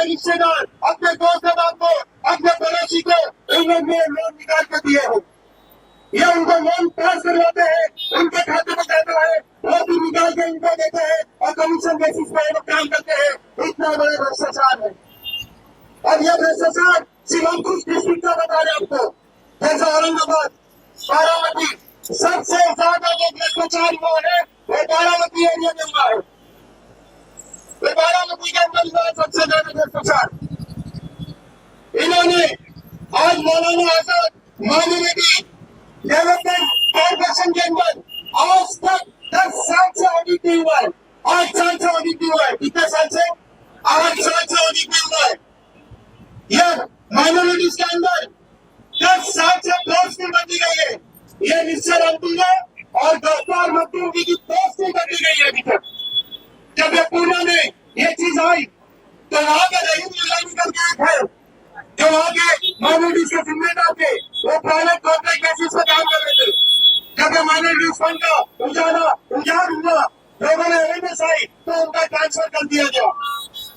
अपने रिश्तेदार, अपने दोस्त को, अपने पड़ोसी को उन्होंने लोन निकाल के दिए हो, या उनको लोन पास करवाते हैं, उनके खाते में जाता है, वो भी निकाल के उनको देते हैं और कमीशन बेसिस पर वो काम करते हैं। इतना बड़ा भ्रष्टाचार है। और यह भ्रष्टाचार सिर्फ हम कुछ डिस्ट्रिक्ट का बता रहे आपको, जैसे औरंगाबाद, बारामती, सबसे ज्यादा जो भ्रष्टाचार हुआ है वो बारामती एरिया में हुआ है। वो बारामती के अंदर हुआ है सबसे ज्यादा भ्रष्टाचार। इन्होंने आज Maulana Azad minority development corporation के अंदर आज तक 10 साल से ऑडिट नहीं हुआ है। 8 साल से ऑडिट नहीं हुआ है। कितने साल से? 8 साल से ऑडिट नहीं हुआ है। यह माइनॉरिटीज के अंदर 10 साल से पोस्ट नहीं बदली गई है। यह मिस्टर अंतुले और गफ्फार मखदूम की पोस्ट नहीं बदली गई है अभी तक। जब ये पूना में ये चीज आई तो वहां के रहीम नीलामी करके थे, जो वहां के माइनॉरिटीज के जिम्मेदार थे, वो प्राइवेट कॉन्ट्रैक्ट बेसिस पे काम कर रहे थे। जब ये माइनॉरिटीज फंड का उजाड़ हुआ, लोगों ने अवेयरनेस आई तो उनका ट्रांसफर कर दिया गया।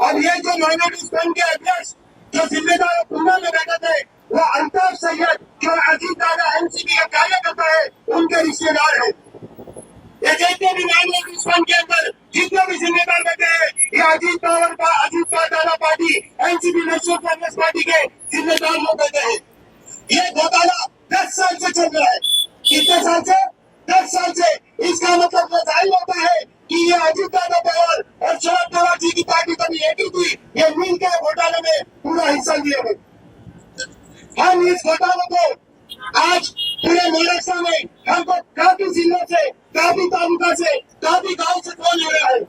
और ये जो माइनॉरिटीज फंड के अध्यक्ष जो जिम्मेदार पूना में बैठे थे, वो अल्ताफ सैयद जो अजीत दादा एनसीपी का कार्यकर्ता है, उनके रिश्तेदार है। ये जितने भी माइनॉरिटीज फंड के अंदर जितने भी जिम्मेदार बैठे हैं, ये अजीत दादा party NCP national Congress party के जिम्मेदार लोग बैठे हैं। ये घोटाला 10 साल से चल रहा है। कितने साल से? 10 साल से। इसका मतलब यह जाहिर होता है कि ये अजीत दादा पवार और शरद पवार जी की पार्टी कभी एक ही थी, ये मिल के घोटाले में पूरा हिस्सा लिए हुए। हम इस घोटाले को आज पूरे महाराष्ट्र में हमको काफी जिलों से, काफी तालुका से, काफी गांव से फोन हो रहा है।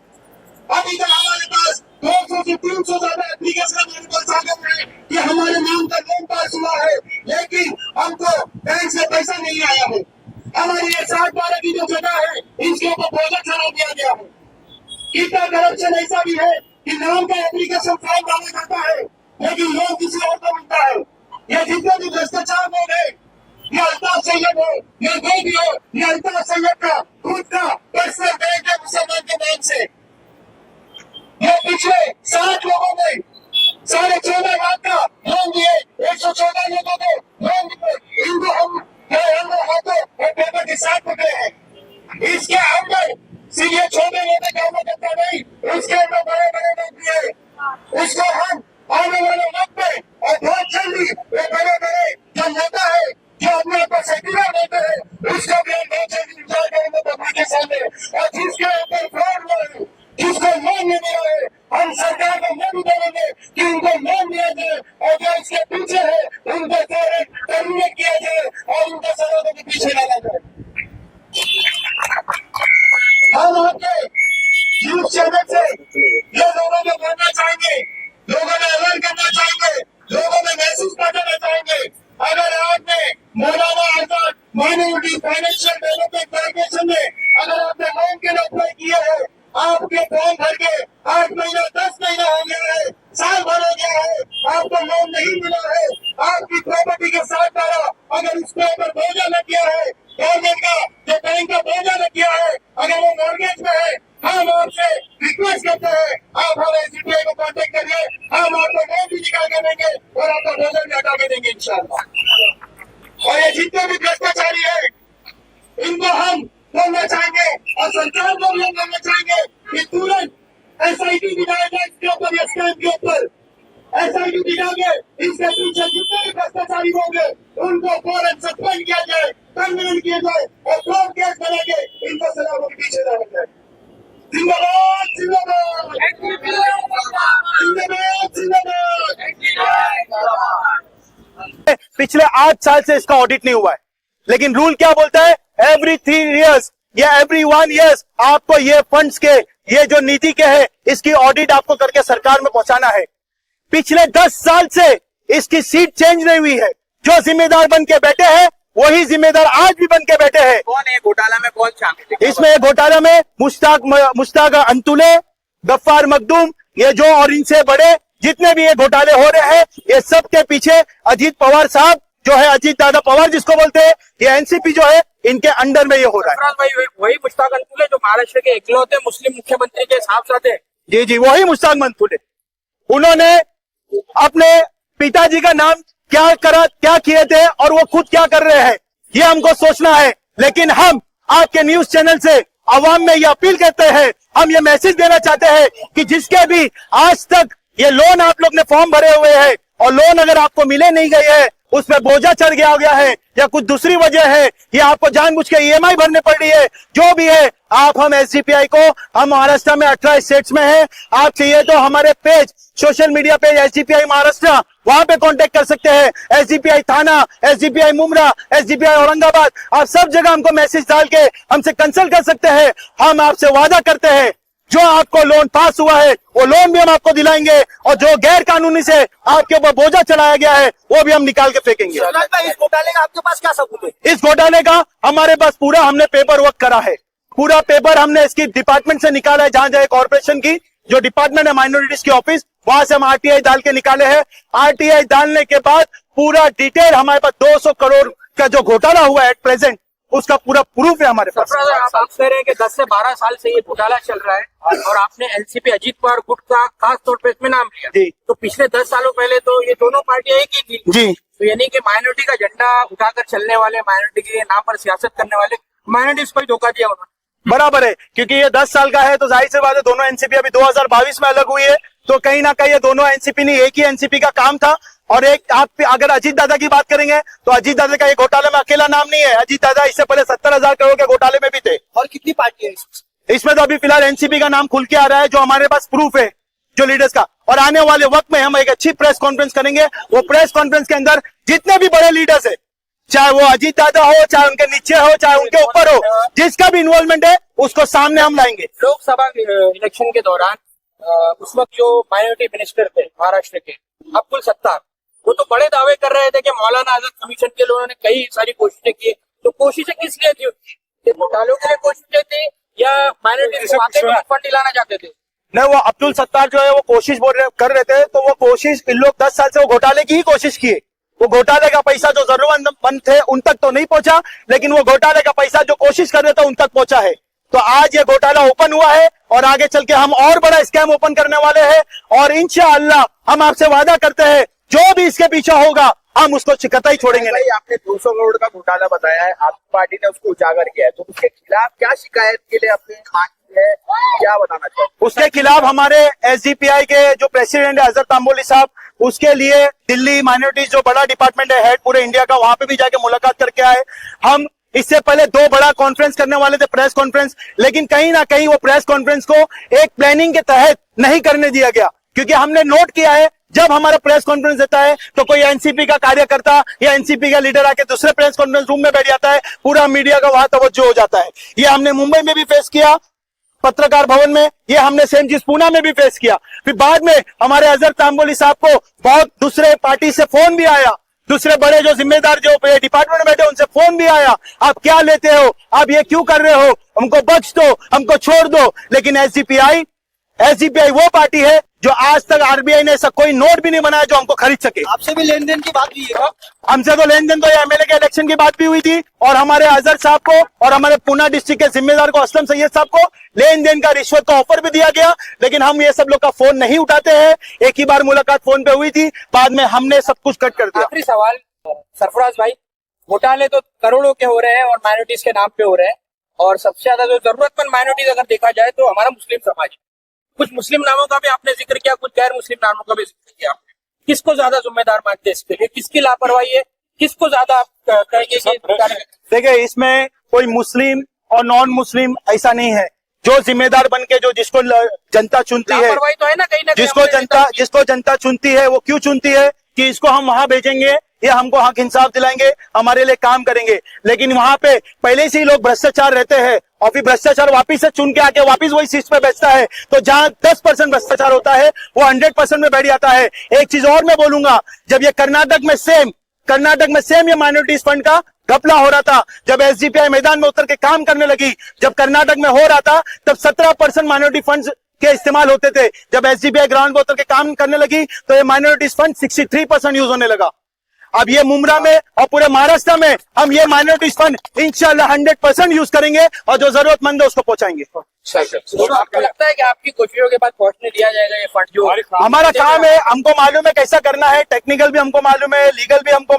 अभी तक हमारे पास 200 से 300 ज्यादा एप्लीकेशन हमारे पास आ गए हैं कि हमारे नाम का लोन पास हुआ है, लेकिन हमको बैंक से पैसा नहीं आया है। हमारी ये 60-12 की जो जगह है, इसके ऊपर बोझा चढ़ा दिया गया है। कितना करप्शन ऐसा भी है कि नाम का एप्लीकेशन फॉर्म डाला जाता है, लेकिन लोन किसी और को मिलता है। ये जितने भी भ्रष्टाचार लोग हैं, ये अल्ताफ सैयद हो, ये कोई भी हो, ये अल्ताफ सैयद का खुद का पर्सनल बैंक है मुसलमान के नाम से। ये पिछले 60 लोगों ने 14.5 लाख का लोन दिए, 114 लोगों को लोन दिए। इनको हम हाथों और पेपर के साथ पकड़े हैं। इसके अंदर सिर्फ ये छोटे मोटे कामों करता नहीं, इसके अंदर बड़े बड़े लोग भी है। उसको हम आने वाले वक्त में और बहुत जल्दी ये बड़े बड़े जो नेता है, जो अपने ऊपर सेक्युलर नेता है, उसको भी हम बहुत जल्दी विचार करेंगे पब्लिक के सामने। और जिसके ऊपर फ्रॉड हुआ है, जिसको लोन नहीं मिला है, हम सरकार को ये भी बोलेंगे कि उनको लोन दिया जाए और जो इसके पीछे है उनको टर्मिनेट किया जाए और उनको सजाओं के पीछे डाला जाए। हम आपके न्यूज चैनल से ये लोगों को बोलना चाहेंगे, लोगों में अलर्ट करना चाहेंगे, लोगों में मैसेज पहुंचाना चाहेंगे। अगर आपने Maulana Azad minority financial development corporation में अगर आपने लोन के लिए अप्लाई किया है, आपके फॉर्म भर के 8 महीना 10 महीना हो गया है, साल भर हो गया है, आपको लोन नहीं मिला है, आपकी प्रॉपर्टी के साथ डाला, अगर उसके ऊपर बोझा लग गया है, गवर्नमेंट का जो बैंक का बोझा लग गया है, अगर वो मॉर्गेज में है, हम आपसे रिक्वेस्ट करते हैं, आप हमारे सीटीआई को कॉन्टेक्ट करिए। हम आपको लोन भी निकाल के देंगे और आपका बोझा भी हटा के देंगे इंशाल्लाह। और ये जितने भी भ्रष्टाचारी है, इनको हम बोलना चाहेंगे और सरकार को भी हम बोलना चाहेंगे कि तुरंत SIT दिखाया जाए इसके ऊपर, ये स्कैम के ऊपर SIT दिखा के इसके पीछे जितने भी भ्रष्टाचारी होंगे उनको फौरन सस्पेंड किया जाए, टर्मिनेट किया जाए और कोर्ट केस बना के इनको सजाओं के पीछे डाला जाए। जिंदाबाद जिंदाबाद जिंदाबाद जिंदाबाद। पिछले 8 साल से इसका ऑडिट नहीं हुआ है, लेकिन रूल क्या बोलता है? एवरी 3 years या एवरी 1 year आपको ये फंड्स के, ये जो नीति के है, इसकी ऑडिट आपको करके सरकार में पहुंचाना है। पिछले 10 साल से इसकी सीट चेंज नहीं हुई है। जो जिम्मेदार बन के बैठे हैं वही जिम्मेदार आज भी बन के बैठे हैं। कौन है घोटाला में, कौन शामिल है? इसमें घोटाला में मुश्ताक अंतुले, गफ्फार मखदूम, ये जो और इनसे बड़े जितने भी ये घोटाले हो रहे हैं, ये सब के पीछे अजीत पवार साहब जो है, अजीत दादा पवार जिसको बोलते हैं, ये एनसीपी जो है, इनके अंडर में ये हो रहा है। वही मुश्ताक अंतुले जो महाराष्ट्र के इकलौते मुस्लिम मुख्यमंत्री के साहब साथ है। जी, वही मुश्ताक अंतुले। उन्होंने अपने पिताजी का नाम क्या किए थे और वो खुद क्या कर रहे हैं, ये हमको सोचना है। लेकिन हम आपके न्यूज चैनल से आवाम में ये अपील करते हैं, हम ये मैसेज देना चाहते हैं कि जिसके भी आज तक ये लोन आप लोग ने फॉर्म भरे हुए हैं और लोन अगर आपको मिले नहीं गए हैं, उस पर बोझा चढ़ गया है या कुछ दूसरी वजह है या आपको जानबूझ के ईएमआई भरने पड़ रही है, जो भी है आप हम एसजीपीआई को, हम महाराष्ट्र में 18 स्टेट्स में हैं, आप चाहिए तो हमारे page social media page SGPI Maharashtra, वहां पे कांटेक्ट कर सकते हैं। एसजीपीआई थाना, एसजीपीआई मुमरा, एसजीपीआई औरंगाबाद, आप सब जगह हमको मैसेज डाल के हमसे कंसल्ट कर सकते हैं। हम आपसे वादा करते हैं जो आपको लोन पास हुआ है वो लोन भी हम आपको दिलाएंगे और जो गैर कानूनी से आपके ऊपर बोझा चलाया गया है वो भी हम निकाल के फेंकेंगे। इस घोटाले का आपके पास क्या सबूत है? इस घोटाले का हमारे पास पूरा हमने पेपर वर्क करा है, पूरा पेपर हमने इसकी डिपार्टमेंट से निकाला है, जहां जहां कॉर्पोरेशन की जो डिपार्टमेंट है माइनॉरिटीज की ऑफिस, वहां से हम आरटीआई डाल के निकाले हैं। आरटीआई डालने के बाद पूरा डिटेल हमारे पास 200 करोड़ का जो घोटाला हुआ है एट प्रेजेंट, उसका पूरा प्रूफ है हमारे पास। आप कह रहे हैं कि 10 से 12 साल से ये घोटाला चल रहा है और आपने एनसीपी अजीत पवार गुट का खास तौर पे इसमें नाम लिया। जी। तो पिछले 10 सालों पहले तो ये दोनों पार्टियां एक ही थी। जी। तो यानी कि माइनॉरिटी का झंडा उठाकर चलने वाले, माइनॉरिटी के नाम पर सियासत करने वाले, माइनॉरिटीज को ही धोखा दिया उन्होंने। बराबर है, क्योंकि ये 10 साल का है तो जाहिर सी बात है दोनों एनसीपी अभी 2022 में अलग हुई है, तो कहीं ना कहीं ये दोनों एनसीपी नहीं, एक ही एनसीपी का काम था। और एक आप अगर अजीत दादा की बात करेंगे तो अजीत दादा का ये घोटाले में अकेला नाम नहीं है, अजीत दादा इससे पहले 70,000 करोड़ के घोटाले में भी थे। और कितनी पार्टी है इसमें तो अभी फिलहाल एनसीपी का नाम खुल के आ रहा है, जो हमारे पास प्रूफ है जो लीडर्स का। और आने वाले वक्त में हम एक अच्छी प्रेस कॉन्फ्रेंस करेंगे, वो प्रेस कॉन्फ्रेंस के अंदर जितने भी बड़े लीडर्स है, चाहे वो अजीत दादा हो, चाहे उनके नीचे हो, चाहे उनके ऊपर हो, जिसका भी इन्वॉल्वमेंट है उसको सामने हम लाएंगे। लोकसभा इलेक्शन के दौरान उस वक्त जो माइनॉरिटी मिनिस्टर थे महाराष्ट्र के अब्दुल सत्तार, वो तो बड़े दावे कर रहे थे कि मौलाना आजाद कमीशन के लिए उन्होंने कई सारी कोशिशें की। तो कोशिशें किस लिए थी? ये घोटालों के लिए कोशिशें थी या माइनॉरिटी फंड दिलाना चाहते थे? नहीं, वो अब्दुल सत्तार जो है वो कोशिश कर रहे थे, तो वो कोशिश इन लोग 10 साल से वो घोटाले की ही कोशिश किए। वो घोटाले का पैसा जो जरूरतमंद थे उन तक तो नहीं पहुंचा, लेकिन वो घोटाले का पैसा जो कोशिश कर रहे थे उन तक पहुंचा है। तो आज ये घोटाला ओपन हुआ है और आगे चल के हम और बड़ा स्कैम ओपन करने वाले हैं और इंशाअल्लाह हम आपसे वादा करते हैं जो भी इसके पीछे होगा हम उसको कतई छोड़ेंगे नहीं। आपने 200 करोड़ का घोटाला बताया है, आपकी पार्टी ने उसको उजागर किया है, तो उसके खिलाफ क्या शिकायत के लिए आपने मांग की है, क्या बताना चाहते? उसके खिलाफ हमारे एसजीपीआई के जो प्रेसिडेंट है अजहर तांबोली साहब, उसके लिए दिल्ली माइनॉरिटीज जो बड़ा डिपार्टमेंट है हेड पूरे इंडिया का, वहां पे भी जाके मुलाकात करके आए। हम इससे पहले 2 बड़ा कॉन्फ्रेंस करने वाले थे, प्रेस कॉन्फ्रेंस, लेकिन कहीं ना कहीं वो प्रेस कॉन्फ्रेंस को एक प्लानिंग के तहत नहीं करने दिया गया, क्योंकि हमने नोट किया है जब हमारा प्रेस कॉन्फ्रेंस देता है तो कोई एनसीपी का कार्यकर्ता या एनसीपी का लीडर आके दूसरे प्रेस कॉन्फ्रेंस रूम में बैठ जाता है, पूरा मीडिया का वहां तवज्जो हो जाता है। ये हमने मुंबई में भी फेस किया पत्रकार भवन में, ये हमने सेम चीज पूना में भी फेस किया। फिर बाद में हमारे अजहर तांबोली साहब को बहुत दूसरे पार्टी से फोन भी आया, दूसरे बड़े जो जिम्मेदार जो डिपार्टमेंट में बैठे उनसे फोन भी आया, आप क्या लेते हो, आप ये क्यों कर रहे हो, हमको बख्श दो, हमको छोड़ दो। लेकिन एसजीपीआई वो पार्टी है जो आज तक आरबीआई ने ऐसा कोई नोट भी नहीं बनाया जो हमको खरीद सके। आपसे भी लेन देन की बात हुई है? हमसे तो लेन देन तो एमएलए के इलेक्शन की बात भी हुई थी और हमारे अजहर साहब को और हमारे पूना डिस्ट्रिक्ट के जिम्मेदार को असलम सैयद साहब को लेन देन का रिश्वत का ऑफर भी दिया गया, लेकिन हम ये सब लोग का फोन नहीं उठाते हैं। एक ही बार मुलाकात फोन पे हुई थी, बाद में हमने सब कुछ कट कर दिया। आखिरी सवाल सरफराज भाई, घोटाले तो करोड़ों के हो रहे हैं और माइनॉरिटीज के नाम पे हो रहे हैं, और सबसे ज्यादा जो जरूरतमंद माइनॉरिटीज अगर देखा जाए तो हमारा मुस्लिम समाज है। कुछ मुस्लिम नामों का भी आपने जिक्र किया, कुछ गैर मुस्लिम नामों का भी जिक्र किया आपने। किसको ज्यादा जिम्मेदार मानते हैं इसके लिए? किसकी लापरवाही है? किसको ज्यादा आप कहेंगे कि? देखिए, इसमें कोई मुस्लिम और नॉन मुस्लिम ऐसा नहीं है। जो जिम्मेदार बन के जो जिसको जनता चुनती है, लापरवाही तो है ना कहीं ना कहीं। जिसको जनता चुनती है वो क्यों चुनती है कि इसको हम वहां भेजेंगे, ये हमको हक इंसाफ दिलाएंगे, हमारे लिए काम करेंगे। लेकिन वहां पे पहले से ही लोग भ्रष्टाचार रहते हैं और फिर भ्रष्टाचार वापिस से चुन के आके वापिस वही सीट पे बैठता है, तो जहां 10% भ्रष्टाचार होता है वो 100% में बैठ जाता है। एक चीज और मैं बोलूंगा, जब ये कर्नाटक में सेम ये माइनॉरिटीज फंड का घपला हो रहा था, जब एसजीपीआई मैदान में उतर के काम करने लगी, जब कर्नाटक में हो रहा था तब 17% माइनॉरिटी फंड के इस्तेमाल होते थे। जब एसजीपीआई ग्राउंड में उतर के काम करने लगी तो ये माइनॉरिटीज फंड 63% यूज होने लगा। अब ये मुंब्रा में और पूरे महाराष्ट्र में हम ये माइनॉरिटीज फंड इंशाल्लाह 100% यूज करेंगे और जो जरूरतमंद है उसको पहुंचाएंगे। तो आपको लगता है कि आपकी कोशिशों के बाद पहुंचने दिया जाएगा ये फंड जो हमारा काम है, हमको मालूम है कैसा करना है, टेक्निकल भी हमको मालूम है, लीगल भी हमको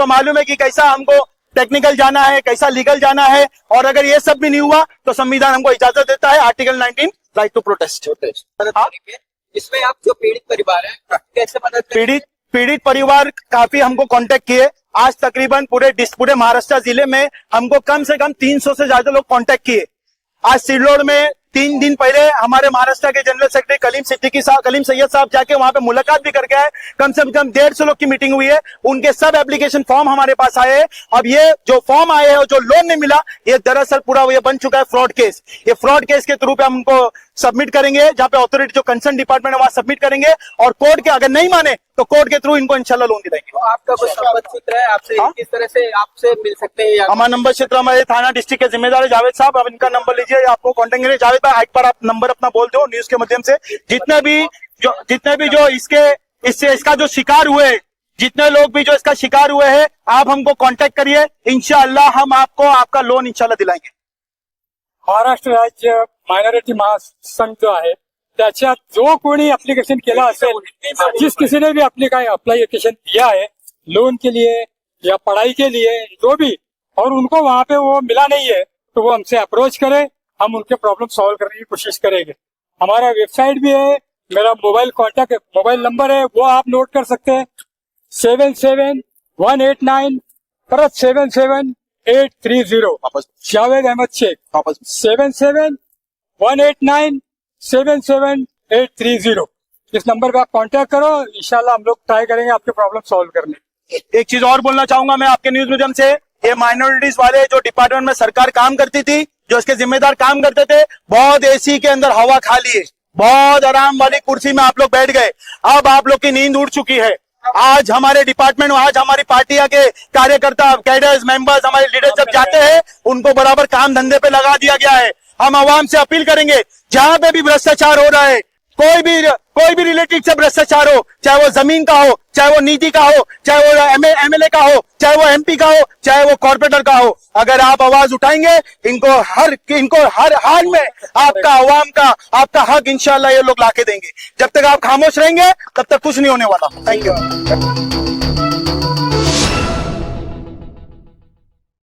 मालूम है कि कैसा हमको टेक्निकल जाना है, कैसा लीगल जाना है। और अगर ये सब भी नहीं हुआ तो संविधान हमको इजाजत देता है, आर्टिकल 19 राइट टू प्रोटेस्ट। इसमें आप जो पीड़ित परिवार है कैसे मदद पीड़ित परिवार काफी हमको कांटेक्ट किए। आज तकरीबन पूरे महाराष्ट्र जिले में हमको कम से कम 300 से ज्यादा लोग कांटेक्ट किए। आज सिरलोड में 3 दिन पहले हमारे महाराष्ट्र के जनरल सेक्रेटरी कलीम सैयद साहब जाके वहां पे मुलाकात भी करके आए। कम से कम 150 लोग की मीटिंग हुई है, उनके सब एप्लीकेशन फॉर्म हमारे पास आए हैं। अब ये जो फॉर्म आए हैं और जो लोन नहीं मिला, ये दरअसल पूरा ये बन चुका है फ्रॉड केस। ये फ्रॉड केस के थ्रू पे हम उनको सबमिट करेंगे, जहां पे अथॉरिटी जो कंसर्न डिपार्टमेंट है वहां सबमिट करेंगे और कोर्ट के अगर नहीं माने तो कोर्ट के थ्रू इनको इंशाल्लाह लोन दिलाएंगे। तो आपका कोई संपर्क सूत्र है आपसे, किस तरह से आपसे मिल सकते हैं? हमारा नंबर क्षेत्र हमारे थाना डिस्ट्रिक्ट के जिम्मेदार है जावेद साहब, अब इनका नंबर लीजिए, आपको कॉन्टेक्ट करेंगे। जावेद भाई एक बार आप नंबर अपना बोल दो न्यूज के माध्यम से। जितने भी जो इसका जो शिकार हुए, जितने लोग भी जो इसका शिकार हुए हैं, आप हमको कांटेक्ट करिए, इंशाअल्लाह हम आपको आपका लोन इंशाल्लाह दिलाएंगे। महाराष्ट्र राज्य मायनॉरिटी महासंघ जो आहे त्याच्यात जो कोणी अप्लिकेशन केला असेल, जिस किसी ने भी अप्लीकेशन दिया है लोन के लिए या पढ़ाई के लिए जो भी, और उनको वहाँ पे वो मिला नहीं है तो वो हमसे अप्रोच करे, हम उनके प्रॉब्लम सॉल्व करने की कोशिश करेंगे। हमारा वेबसाइट भी है, मेरा मोबाइल नंबर है, वो आप नोट कर सकते हैं 77-189 77830 जावेद अहमद शेख 77-189 77830। इस नंबर पे आप कांटेक्ट करो, इंशाल्लाह हम लोग ट्राई करेंगे आपके प्रॉब्लम सॉल्व करने। एक चीज और बोलना चाहूंगा मैं आपके न्यूज माध्यम से, ये माइनॉरिटीज वाले जो डिपार्टमेंट में सरकार काम करती थी, जो इसके जिम्मेदार काम करते थे, बहुत एसी के अंदर हवा खा लिए, बहुत आराम वाली कुर्सी में आप लोग बैठ गए। अब आप लोग की नींद उड़ चुकी है। आज हमारे डिपार्टमेंट, आज हमारी पार्टियां के कार्यकर्ता, कैडर्स, मेंबर्स, हमारे लीडर्स जब जाते हैं, उनको बराबर काम धंधे पे लगा दिया गया है। हम आवाम से अपील करेंगे, जहां पे भी भ्रष्टाचार हो रहा है, कोई भी रिलेटेड से भ्रष्टाचार हो, चाहे वो जमीन का हो, चाहे वो नीति का हो, चाहे वो एमएलए का हो, चाहे वो एमपी का हो, चाहे वो कॉर्पोरेटर का हो, अगर आप आवाज उठाएंगे, इनको हर हाल में आपका आवाम का आपका हक इंशाल्लाह ये लोग लाके देंगे। जब तक आप खामोश रहेंगे तब तक कुछ नहीं होने वाला। Thank you.